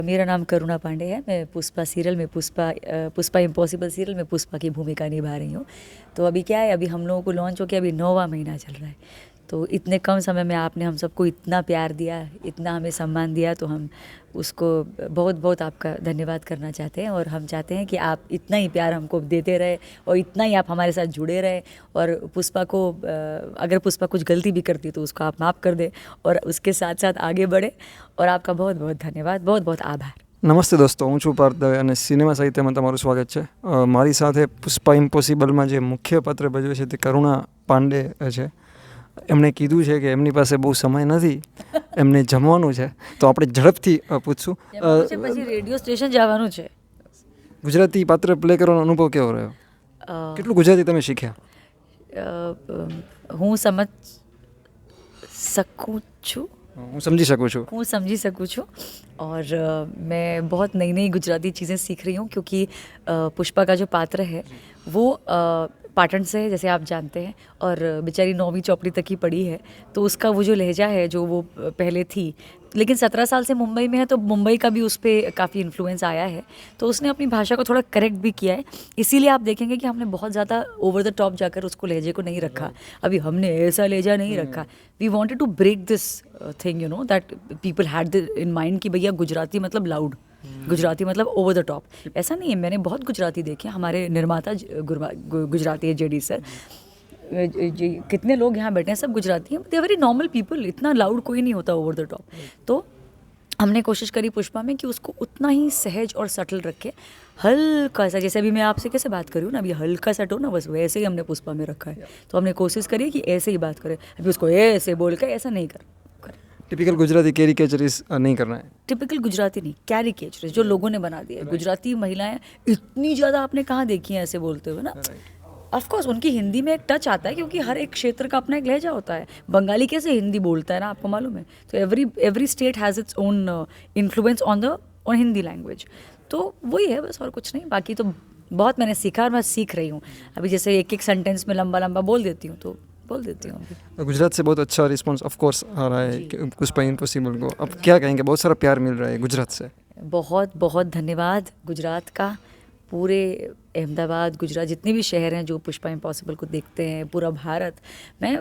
मेरा नाम करुणा पांडे है। मैं पुष्पा सीरियल में पुष्पा इम्पॉसिबल सीरियल में पुष्पा की भूमिका निभा रही हूँ। तो अभी क्या है, अभी हम लोगों को लॉन्च हो के अभी 9वां महीना चल रहा है। तो इतने कम समय में आपने हम सबको इतना प्यार दिया, इतना हमें सम्मान दिया, तो हम उसको बहुत बहुत आपका धन्यवाद करना चाहते हैं। और हम चाहते हैं कि आप इतना ही प्यार हमको देते रहे और इतना ही आप हमारे साथ जुड़े रहे। और पुष्पा को अगर पुष्पा कुछ गलती भी करती है तो उसको आप माफ़ कर दें और उसके साथ साथ आगे बढ़े। और आपका बहुत बहुत धन्यवाद, बहुत बहुत आभार। નમસ્તે દોસ્તો, હું છું પાર્થ દવે અને સિનેમા સાહિત્યમાં તમારું સ્વાગત છે. મારી સાથે પુષ્પા ઇમ્પોસિબલમાં જે મુખ્ય પાત્ર ભજવે છે તે કરુણા પાંડે છે. એમણે કીધું છે કે એમની પાસે બહુ સમય નથી, એમને જમવાનું છે, તો આપણે ઝડપથી પૂછશું. પછી રેડિયો સ્ટેશન જવાનું છે. ગુજરાતી પાત્ર પ્લે કરવાનો અનુભવ કેવો રહ્યો? કેટલું ગુજરાતી તમે શીખ્યા? હું સમજ सकूँ છું હું સમજી શકું છું. हूँ समझी सकूँ छूँ। और मैं बहुत नई नई गुजराती चीज़ें सीख रही हूँ, क्योंकि पुष्पा का जो पात्र है वो पाटन से है, जैसे आप जानते हैं। और बेचारी 9वीं चौपड़ी तक ही पढ़ी है, तो उसका वो जो लहजा है जो वो पहले थी, लेकिन 17 साल से मुंबई में है, तो मुंबई का भी उस पर काफ़ी इन्फ्लुएंस आया है। तो उसने अपनी भाषा को थोड़ा करेक्ट भी किया है। इसीलिए आप देखेंगे कि हमने बहुत ज़्यादा ओवर द टॉप जाकर उसको लहजे को नहीं रखा। अभी हमने ऐसा लहजा नहीं रखा। We wanted to break this thing, you know, that people had in mind कि भैया गुजराती मतलब लाउड, गुजराती मतलब ओवर द टॉप। ऐसा नहीं है। मैंने बहुत गुजराती देखे, हमारे निर्माता गुजराती है, जेडी सर। कितने लोग यहाँ बैठे हैं, सब गुजराती हैं। They are very normal people, इतना लाउड कोई नहीं होता ओवर द टॉप। तो हमने कोशिश करी पुष्पा में कि उसको उतना ही सहज और सटल रखे, हल्का सा, जैसे अभी मैं आपसे कैसे बात करी हूँ ना, अभी हल्का सा टोन ना, बस वैसे ही हमने पुष्पा में रखा है। तो हमने कोशिश करी कि ऐसे ही बात करें, अभी उसको ऐसे बोल के ऐसा नहीं कर। टिपिकल गुजराती कैरिकेचरिस नहीं करना है. टिपिकल गुजराती नहीं, कैरिकेचरिस जो लोगों ने बना दिया है। गुजराती महिलाएं इतनी ज़्यादा आपने कहाँ देखी है ऐसे बोलते हुए ना। ऑफ कोर्स उनकी हिंदी में एक टच आता है, क्योंकि हर एक क्षेत्र का अपना एक लहजा होता है। बंगाली कैसे हिंदी बोलता है ना, आपको मालूम है। तो every state has its own influence on Hindi language. तो वही है बस, और कुछ नहीं। बाकी तो बहुत मैंने सीखा और मैं सीख रही हूँ। अभी जैसे एक एक सेंटेंस में लंबा लंबा बोल देती हूँ, तो बोल देती हूँ अभी। गुजरात से बहुत अच्छा रिस्पांस ऑफ कोर्स आ रहा है पुष्पा इम्पॉसिबल को. अब क्या कहेंगे, बहुत सारा प्यार मिल रहा है गुजरात से. बहुत बहुत धन्यवाद गुजरात का। पूरे अहमदाबाद, गुजरात, जितने भी शहर हैं जो पुष्पा इम्पॉसिबल को देखते हैं, पूरा भारत, मैं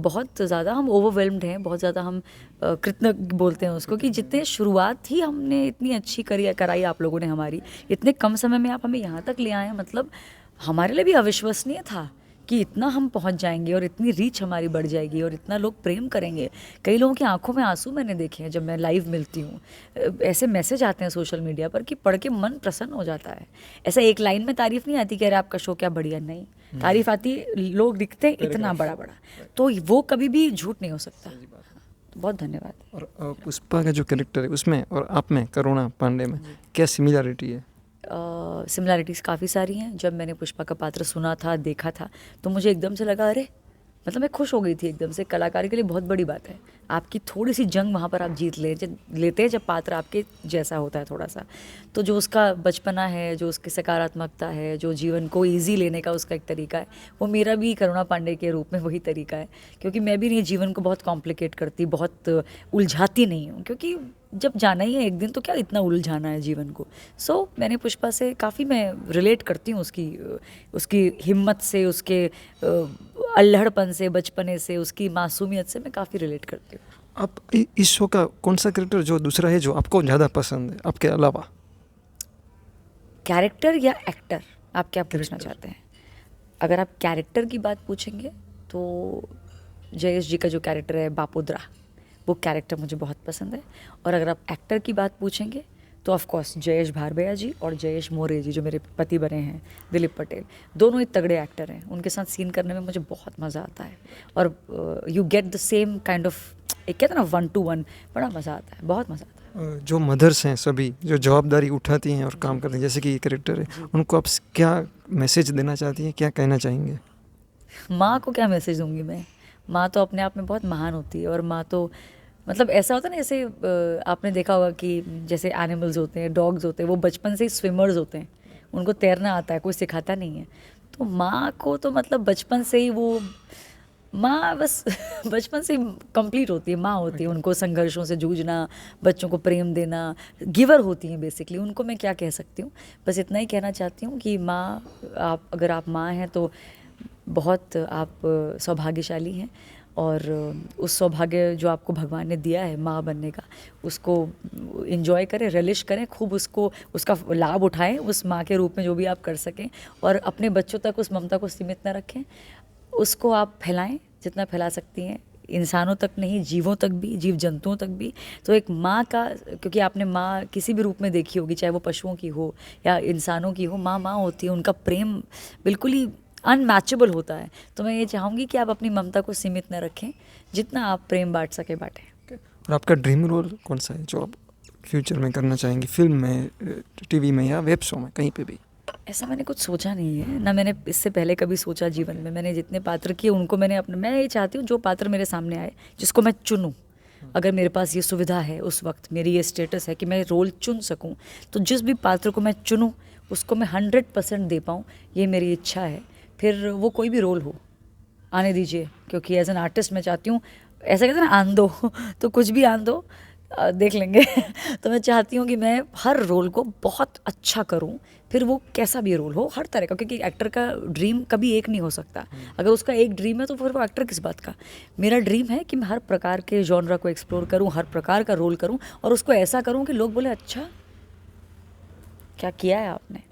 बहुत ज़्यादा हम ओवरवेल्म्ड हैं, बहुत ज़्यादा हम कृतज्ञ बोलते हैं उसको, कि जितने शुरुआत ही हमने इतनी अच्छी कराई आप लोगों ने हमारी, इतने कम समय में आप हमें यहाँ तक ले आए हैं। मतलब हमारे लिए भी अविश्वसनीय था कि इतना हम पहुंच जाएंगे और इतनी रीच हमारी बढ़ जाएगी और इतना लोग प्रेम करेंगे। कई लोगों की आंखों में आंसू मैंने देखे हैं जब मैं लाइव मिलती हूँ। ऐसे मैसेज आते हैं सोशल मीडिया पर कि पढ़ के मन प्रसन्न हो जाता है। ऐसा एक लाइन में तारीफ़ नहीं आती कि अरे आपका शो क्या बढ़िया, नहीं, तारीफ़ आती लोग दिखते हैं इतना बड़ा बड़ा, तो वो कभी भी झूठ नहीं हो सकता। तो बहुत धन्यवाद। और पुष्पा का जो कैरेक्टर है उसमें और आप में, करुणा पांडे में, क्या सिमिलरिटी है? सिमिलैरिटीज़ काफ़ी सारी हैं। जब मैंने पुष्पा का पात्र सुना था, देखा था, तो मुझे एकदम से लगा, अरे मतलब मैं खुश हो गई थी एकदम से। कलाकार के लिए बहुत बड़ी बात है, आपकी थोड़ी सी जंग वहाँ पर आप जीत लेते हैं जब पात्र आपके जैसा होता है थोड़ा सा। तो जो उसका बचपना है, जो उसकी सकारात्मकता है, जो जीवन को ईजी लेने का उसका एक तरीका है, वो मेरा भी करुणा पांडे के रूप में वही तरीका है। क्योंकि मैं भी नहीं जीवन को बहुत कॉम्प्लिकेट करती, बहुत उलझाती नहीं हूँ, क्योंकि जब जाना ही है एक दिन तो क्या इतना उलझाना है जीवन को। सो मैंने पुष्पा से काफ़ी मैं रिलेट करती हूँ, उसकी हिम्मत से, उसके अल्हड़पन से, बचपने से, उसकी मासूमियत से मैं काफ़ी रिलेट करती हूँ। आप इस शो का कौन सा कैरेक्टर जो दूसरा है जो आपको ज़्यादा पसंद है आपके अलावा? कैरेक्टर या एक्टर, आप क्या पूछना चाहते हैं? अगर आप कैरेक्टर की बात पूछेंगे तो जयेश जी का जो कैरेक्टर है बापोद्रा, वो कैरेक्टर मुझे बहुत पसंद है। और अगर आप एक्टर की बात पूछेंगे तो ऑफ कोर्स जयेश भारबैया जी और जयेश मोरे जी, जो मेरे पति बने हैं, दिलीप पटेल, दोनों ही तगड़े एक्टर हैं। उनके साथ सीन करने में मुझे बहुत मज़ा आता है। और you get the same kind of, एक कहते हैं ना 1 to 1, बड़ा मज़ा आता है, बहुत मज़ा आता है। जो मदर्स हैं सभी, जो जवाबदारी उठाती हैं और काम करती हैं, जैसे कि ये कैरेक्टर है, उनको आप क्या मैसेज देना चाहती हैं, क्या कहना चाहेंगे? माँ को क्या मैसेज दूंगी मैं? माँ तो अपने आप में बहुत महान होती है। और माँ तो मतलब ऐसा होता है ना, जैसे आपने देखा होगा कि जैसे एनिमल्स होते हैं, डॉग्स होते हैं, वो बचपन से ही स्विमर्स होते हैं, उनको तैरना आता है, कोई सिखाता नहीं है। तो माँ को तो मतलब बचपन से ही वो माँ बस बचपन से कंप्लीट होती है, माँ होती है, उनको संघर्षों से जूझना, बच्चों को प्रेम देना, गिवर होती हैं बेसिकली। उनको मैं क्या कह सकती हूँ, बस इतना ही कहना चाहती हूँ कि माँ, आप अगर आप माँ हैं तो बहुत आप सौभाग्यशाली हैं, और उस सौभाग्य जो आपको भगवान ने दिया है माँ बनने का, उसको इंजॉय करें, रिलिश करें, खूब उसको, उसका लाभ उठाएं उस माँ के रूप में जो भी आप कर सकें, और अपने बच्चों तक उस ममता को सीमित न रखें, उसको आप फैलाएं जितना फैला सकती हैं, इंसानों तक नहीं, जीवों तक भी, जीव जंतुओं तक भी। तो एक माँ का, क्योंकि आपने माँ किसी भी रूप में देखी होगी, चाहे वो पशुओं की हो या इंसानों की हो, माँ माँ होती है, उनका प्रेम बिल्कुल ही अनमैचेबल होता है। तो मैं ये चाहूँगी कि आप अपनी ममता को सीमित न रखें, जितना आप प्रेम बांट सके बांटें। और आपका ड्रीम रोल कौन सा है जो आप फ्यूचर में करना चाहेंगे, फिल्म में, टीवी में या वेब शो में, कहीं पे भी? ऐसा मैंने कुछ सोचा नहीं है ना, मैंने इससे पहले कभी सोचा जीवन में। मैंने जितने पात्र किए उनको मैंने अपने, मैं ये चाहती हूँ जो पात्र मेरे सामने आए, जिसको मैं चुनूँ, अगर मेरे पास ये सुविधा है, उस वक्त मेरी ये स्टेटस है कि मैं रोल चुन सकूँ, तो जिस भी पात्र को मैं चुनूँ उसको मैं 100% दे पाऊँ, ये मेरी इच्छा है। फिर वो कोई भी रोल हो, आने दीजिए, क्योंकि एज एन आर्टिस्ट मैं चाहती हूँ, ऐसा कहते हैं ना, आन दो तो कुछ भी आन दो, देख लेंगे तो मैं चाहती हूँ कि मैं हर रोल को बहुत अच्छा करूँ, फिर वो कैसा भी रोल हो, हर तरह का, क्योंकि एक्टर का ड्रीम कभी एक नहीं हो सकता। अगर उसका एक ड्रीम है तो फिर वो एक्टर किस बात का। मेरा ड्रीम है कि मैं हर प्रकार के जॉनरा को एक्सप्लोर करूँ, हर प्रकार का रोल करूँ, और उसको ऐसा करूँ कि लोग बोले अच्छा क्या किया है आपने।